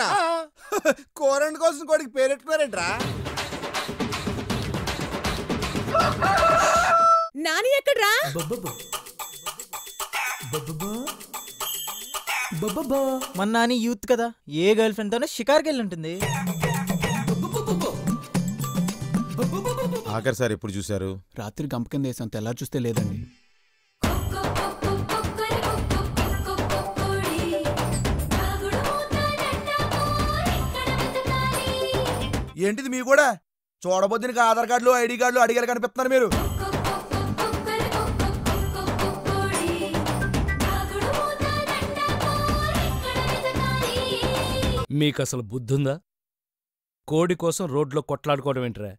పేరా? కోరండి కోసం కోడికి పేరెట్టుకోరేంట్రా? నాని ఎక్కడ్రా? మన నాని యూత్ కదా, ఏ గర్ల్ ఫ్రెండ్ తోనే షికార్కి వెళ్ళి ఉంటుంది. ఆఖరి సార్ ఎప్పుడు చూశారు? రాత్రి గంప కింద వేసాం, తెల్లారి చూస్తే లేదండి. ఏంటిది మీ కూడా? చూడబోద్దినికి ఆధార్ కార్డులు ఐడి కార్డులు అడిగారు కనిపిస్తున్నారు మీరు. మీకసలు బుద్ధుందా? కోడి కోసం రోడ్లో కొట్లాడుకోవడం ఏంట్రా?